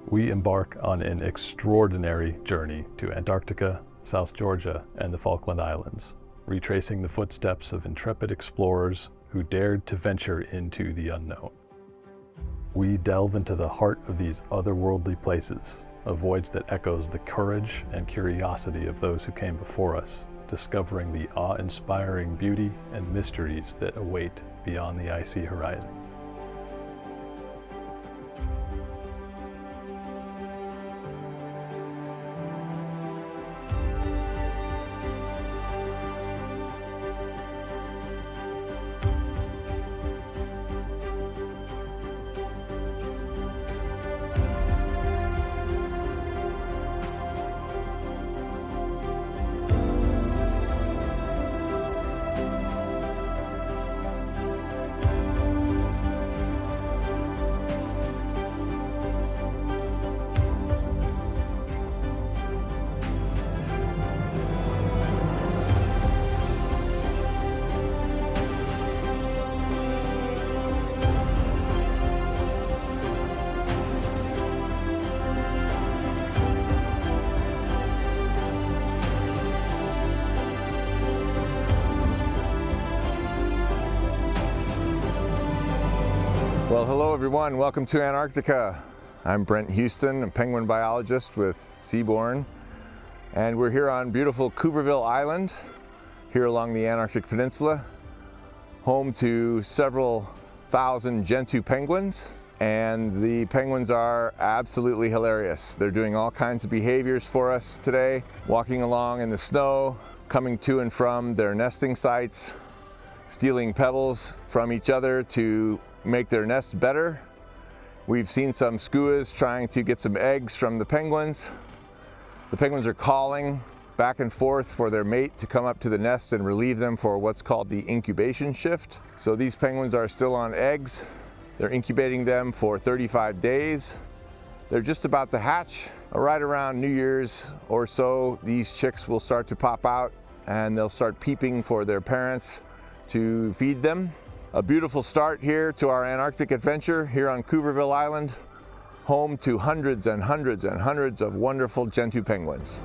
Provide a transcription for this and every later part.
we embark on an extraordinary journey to Antarctica, South Georgia, and the Falkland Islands, retracing the footsteps of intrepid explorers who dared to venture into the unknown. We delve into the heart of these otherworldly places, a voyage that echoes the courage and curiosity of those who came before us, discovering the awe-inspiring beauty and mysteries that await beyond the icy horizon. Well, hello everyone, welcome to Antarctica. I'm Brent Houston, a penguin biologist with Seabourn, and we're here on beautiful Cooverville Island, here along the Antarctic Peninsula, home to several thousand Gentoo penguins, and the penguins are absolutely hilarious. They're doing all kinds of behaviors for us today, walking along in the snow, coming to and from their nesting sites, stealing pebbles from each other to make their nests better. We've seen some skuas trying to get some eggs from the penguins. The penguins are calling back and forth for their mate to come up to the nest and relieve them for what's called the incubation shift. So these penguins are still on eggs. They're incubating them for 35 days. They're just about to hatch. Right around New Year's or so, these chicks will start to pop out and they'll start peeping for their parents to feed them. A beautiful start here to our Antarctic adventure here on Cooverville Island, home to hundreds and hundreds and hundreds of wonderful Gentoo penguins.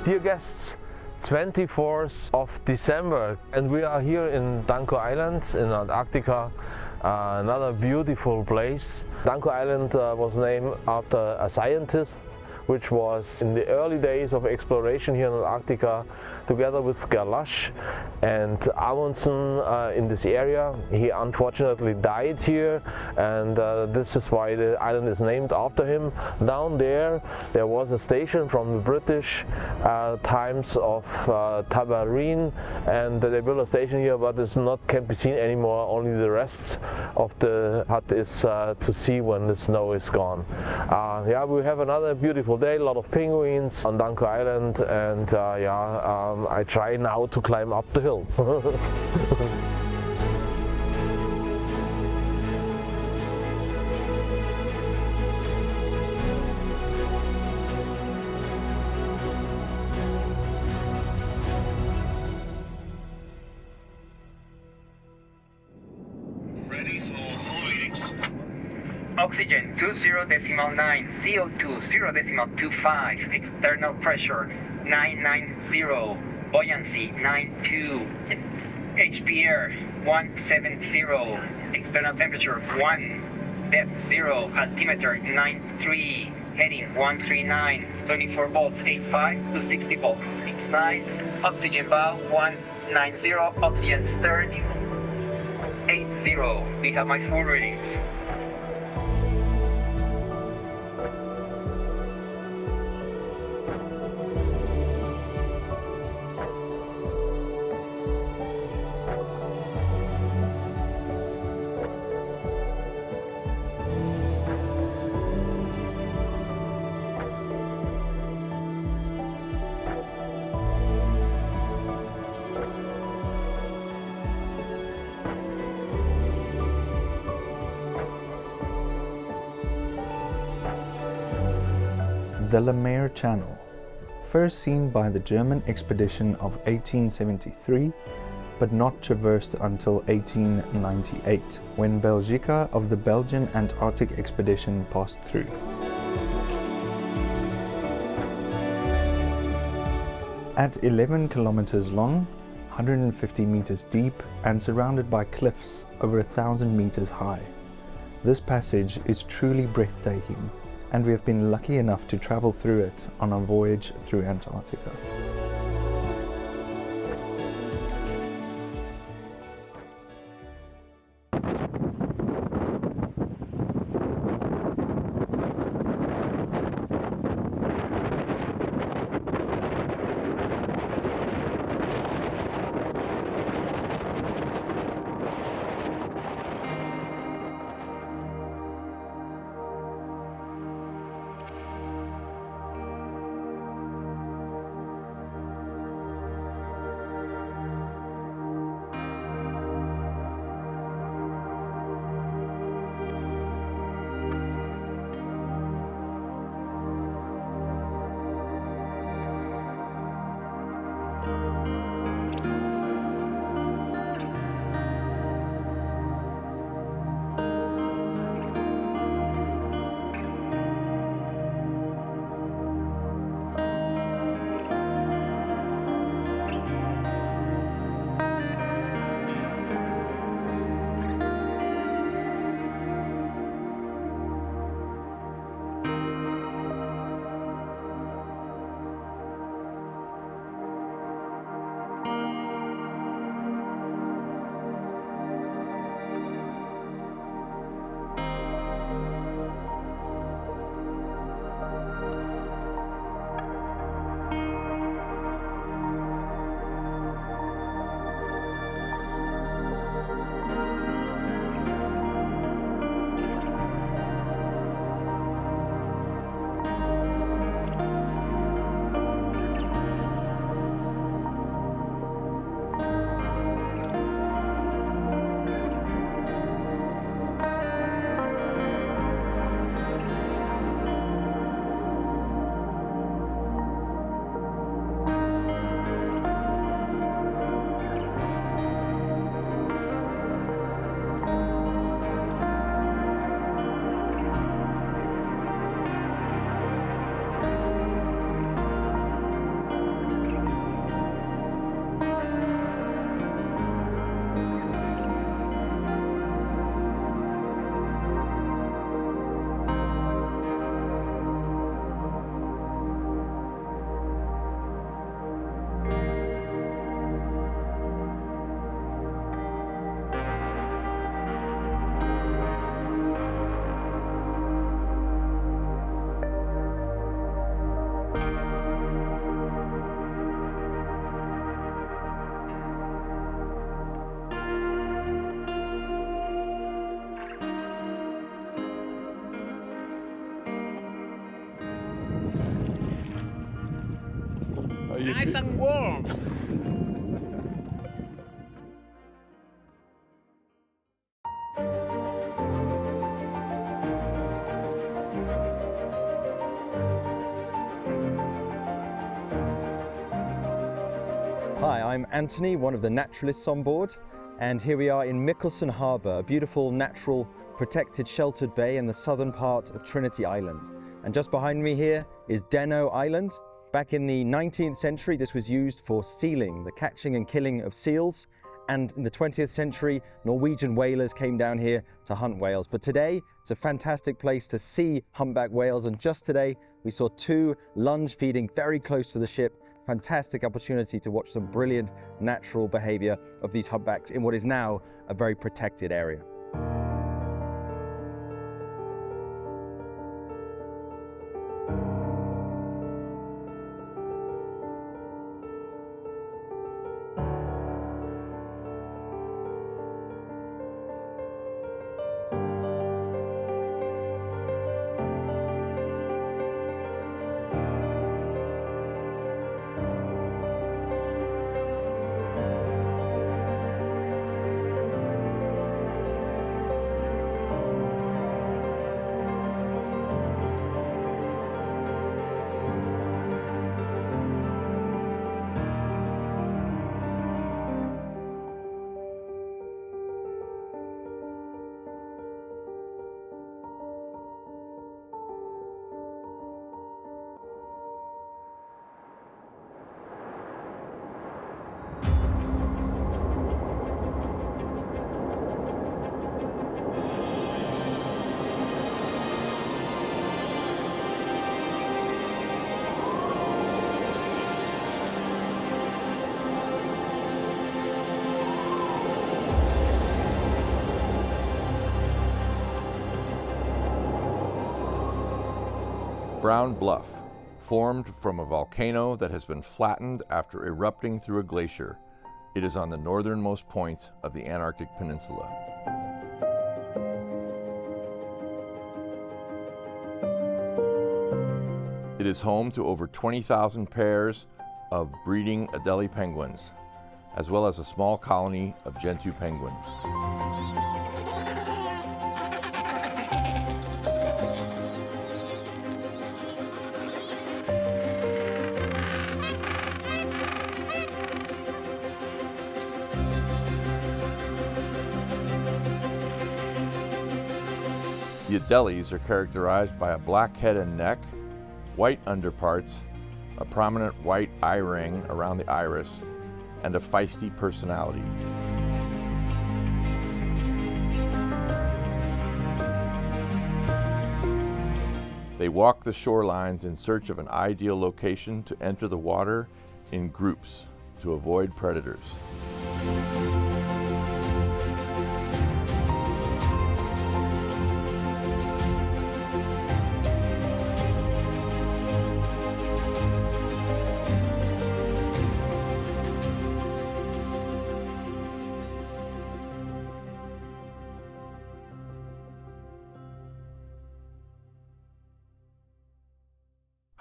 Dear guests, 24th of December and we are here in Dano Island in Antarctica, another beautiful place. Dano Island was named after a scientist which was in the early days of exploration here in Antarctica together with Galash, And Amundsen in this area, he unfortunately died here, and this is why the island is named after him. Down there was a station from the British times of Tabarine, and they built a station here, but it's not can be seen anymore. Only the rest of the hut is to see when the snow is gone. Yeah, we have another beautiful day, a lot of penguins on Dano Island, and I try now to climb up the hill. Oxygen 20.9, CO2 0.25, external pressure 990, buoyancy 92, HPR 170, external temperature 1, depth 0, altimeter 93, heading 139, 24 volts 85 to 60 volts 69, oxygen bow 190, oxygen stern 80. We have my full readings. The Lemaire Channel, first seen by the German expedition of 1873, but not traversed until 1898, when Belgica of the Belgian Antarctic expedition passed through. At 11 kilometers long, 150 meters deep, and surrounded by cliffs over 1,000 meters high, this passage is truly breathtaking, and we have been lucky enough to travel through it on our voyage through Antarctica. nice and warm. Hi, I'm Anthony, one of the naturalists on board, and here we are in Mikkelsen Harbour, a beautiful natural protected sheltered bay in the southern part of Trinity Island. And just behind me here is Dano Island. Back in the 19th century, this was used for sealing, the catching and killing of seals. And in the 20th century, Norwegian whalers came down here to hunt whales. But today, it's a fantastic place to see humpback whales. And just today, we saw two lunge feeding very close to the ship. Fantastic opportunity to watch some brilliant natural behavior of these humpbacks in what is now a very protected area. Brown Bluff, formed from a volcano that has been flattened after erupting through a glacier. It is on the northernmost point of the Antarctic Peninsula. It is home to over 20,000 pairs of breeding Adelie penguins, as well as a small colony of Gentoo penguins. The Adelies are characterized by a black head and neck, white underparts, a prominent white eye ring around the iris, and a feisty personality. They walk the shorelines in search of an ideal location to enter the water in groups to avoid predators.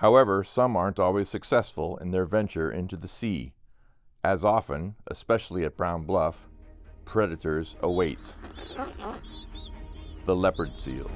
However, some aren't always successful in their venture into the sea. As often, especially at Brown Bluff, predators await. The leopard seal.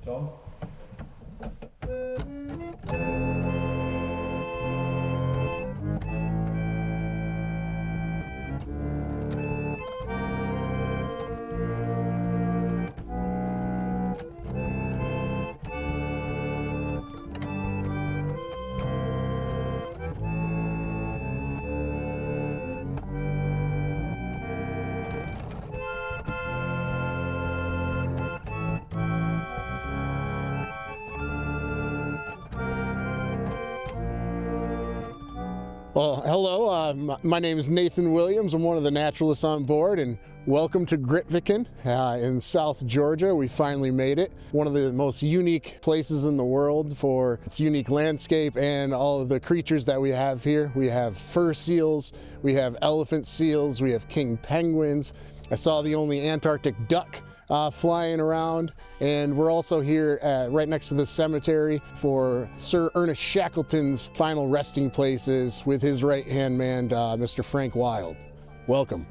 Tom? Well, hello, my name is Nathan Williams. I'm one of the naturalists on board, and welcome to Grytviken in South Georgia. We finally made it. One of the most unique places in the world for its unique landscape and all of the creatures that we have here. We have fur seals, we have elephant seals, we have king penguins. I saw the only Antarctic duck flying around, and we're also here right next to the cemetery for Sir Ernest Shackleton's final resting places with his right-hand man, Mr. Frank Wild. Welcome.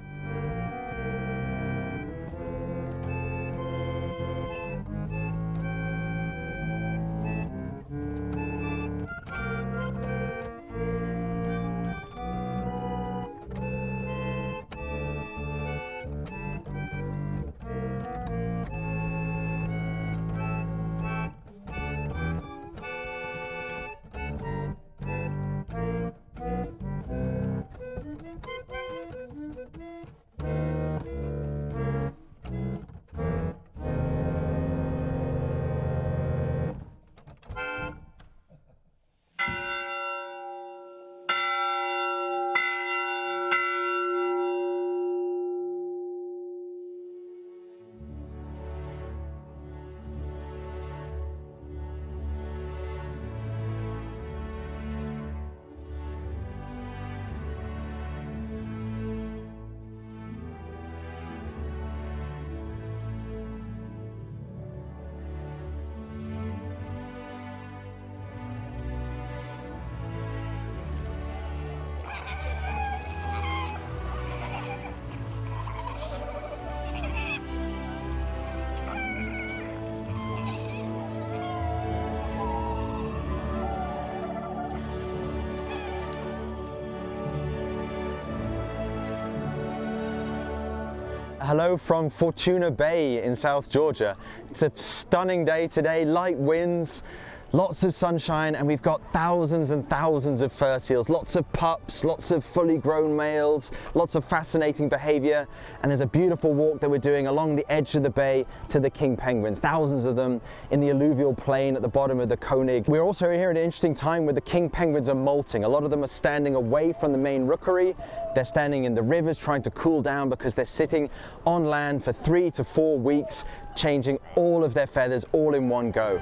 Hello from Fortuna Bay in South Georgia. It's a stunning day today, light winds, lots of sunshine, and we've got thousands and thousands of fur seals, lots of pups, lots of fully grown males, lots of fascinating behavior, and there's a beautiful walk that we're doing along the edge of the bay to the king penguins, thousands of them in the alluvial plain at the bottom of the Konig. We're also here at an interesting time where the king penguins are molting. A lot of them are standing away from the main rookery. They're standing in the rivers trying to cool down because they're sitting on land for 3 to 4 weeks, changing all of their feathers all in one go.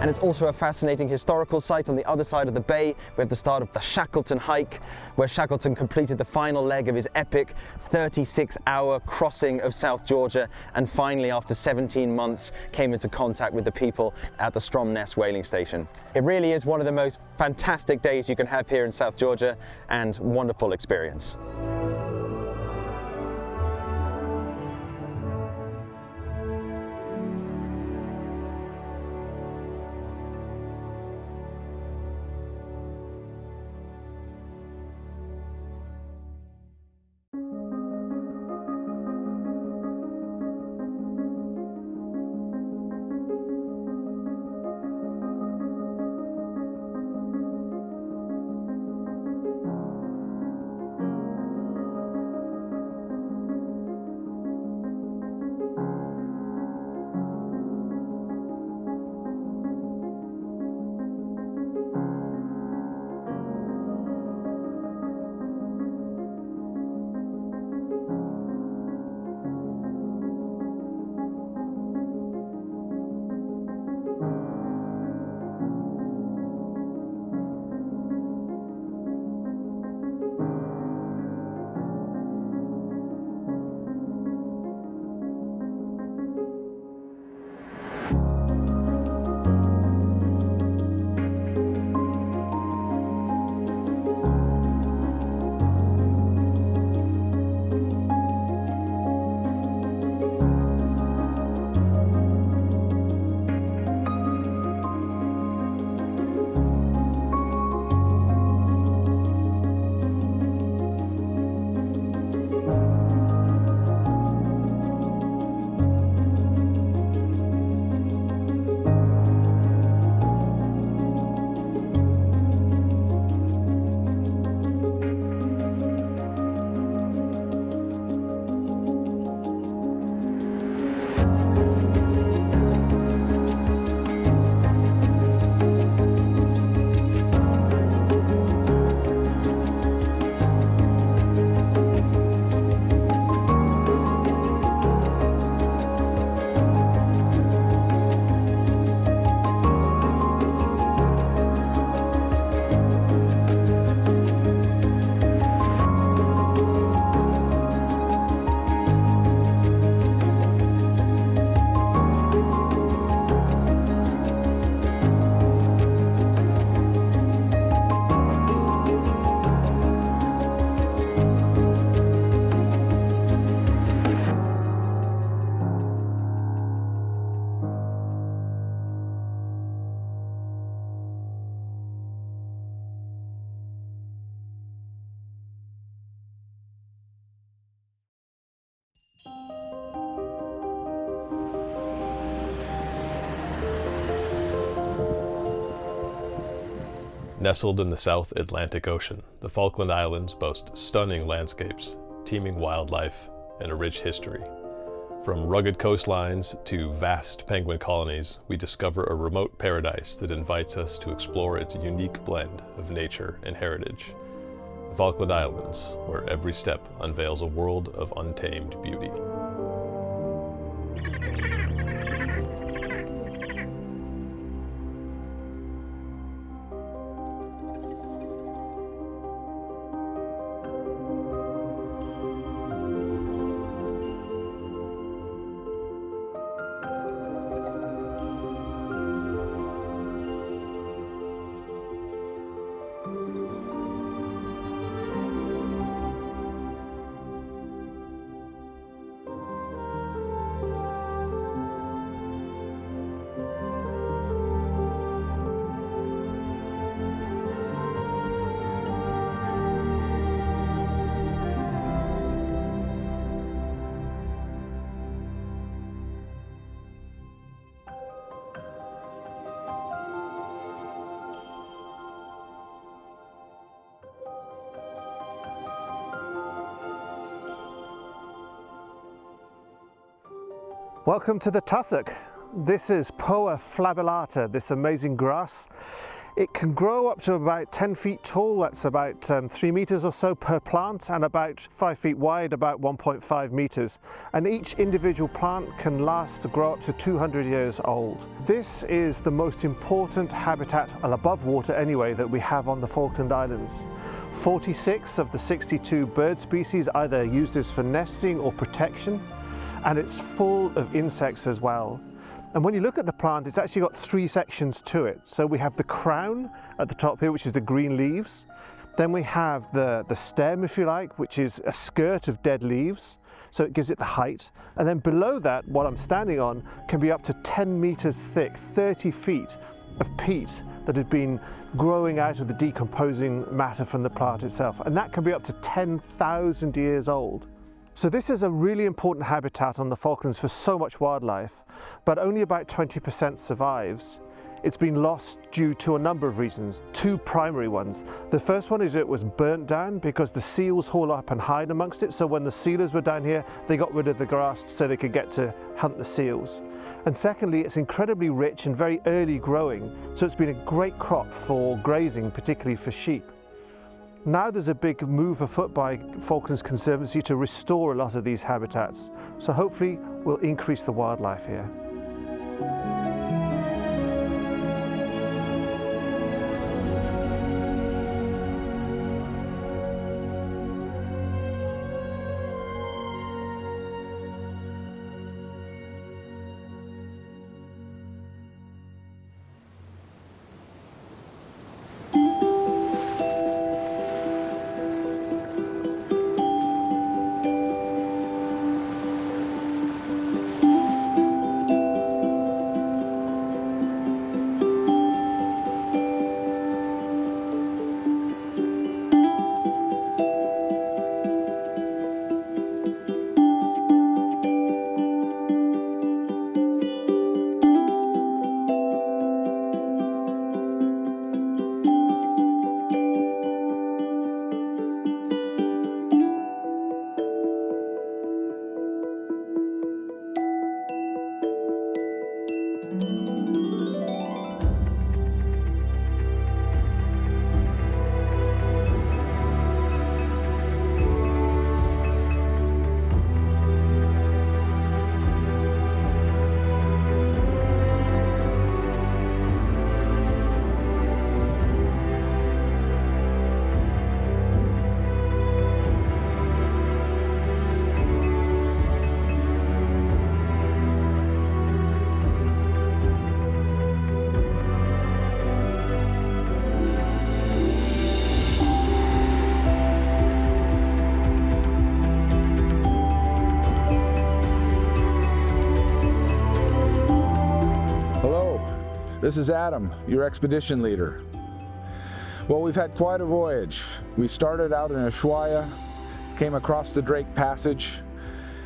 And it's also a fascinating historical site on the other side of the bay. We have the start of the Shackleton hike, where Shackleton completed the final leg of his epic 36-hour crossing of South Georgia, and finally, after 17 months, came into contact with the people at the Stromness whaling station. It really is one of the most fantastic days you can have here in South Georgia, and wonderful experience. Nestled in the South Atlantic Ocean, the Falkland Islands boast stunning landscapes, teeming wildlife, and a rich history. From rugged coastlines to vast penguin colonies, we discover a remote paradise that invites us to explore its unique blend of nature and heritage. The Falkland Islands, where every step unveils a world of untamed beauty. Welcome to the tussock. This is Poa flabellata, this amazing grass. It can grow up to about 10 feet tall, that's about 3 meters or so per plant, and about 5 feet wide, about 1.5 meters. And each individual plant can grow up to 200 years old. This is the most important habitat, above water anyway, that we have on the Falkland Islands. 46 of the 62 bird species either use this for nesting or protection, and it's full of insects as well. And when you look at the plant, it's actually got 3 sections to it. So we have the crown at the top here, which is the green leaves. Then we have the stem, if you like, which is a skirt of dead leaves. So it gives it the height. And then below that, what I'm standing on can be up to 10 meters thick, 30 feet of peat that has been growing out of the decomposing matter from the plant itself. And that can be up to 10,000 years old. So this is a really important habitat on the Falklands for so much wildlife, but only about 20% survives. It's been lost due to a number of reasons, 2 primary ones. The first one is it was burnt down because the seals haul up and hide amongst it, so when the sealers were down here, they got rid of the grass so they could get to hunt the seals. And secondly, it's incredibly rich and very early growing, so it's been a great crop for grazing, particularly for sheep. Now there's a big move afoot by Falklands Conservancy to restore a lot of these habitats, so hopefully we'll increase the wildlife here. This is Adam, your expedition leader. Well, we've had quite a voyage. We started out in Ushuaia, came across the Drake Passage,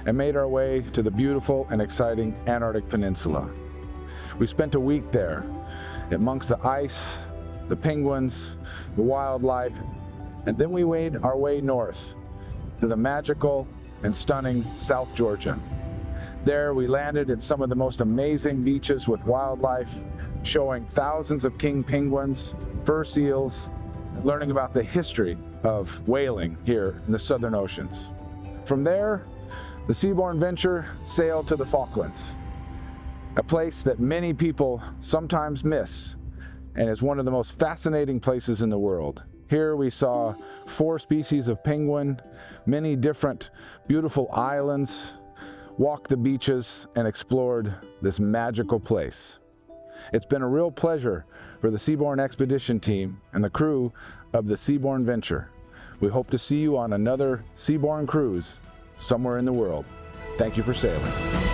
and made our way to the beautiful and exciting Antarctic Peninsula. We spent a week there amongst the ice, the penguins, the wildlife, and then we made our way north to the magical and stunning South Georgia. There we landed at some of the most amazing beaches with wildlife, showing thousands of king penguins, fur seals, and learning about the history of whaling here in the Southern Oceans. From there, the Seabourn venture sailed to the Falklands, a place that many people sometimes miss and is one of the most fascinating places in the world. Here we saw 4 species of penguin, many different beautiful islands, walked the beaches, and explored this magical place. It's been a real pleasure for the Seabourn expedition team and the crew of the Seabourn venture. We hope to see you on another Seabourn cruise somewhere in the world. Thank you for sailing.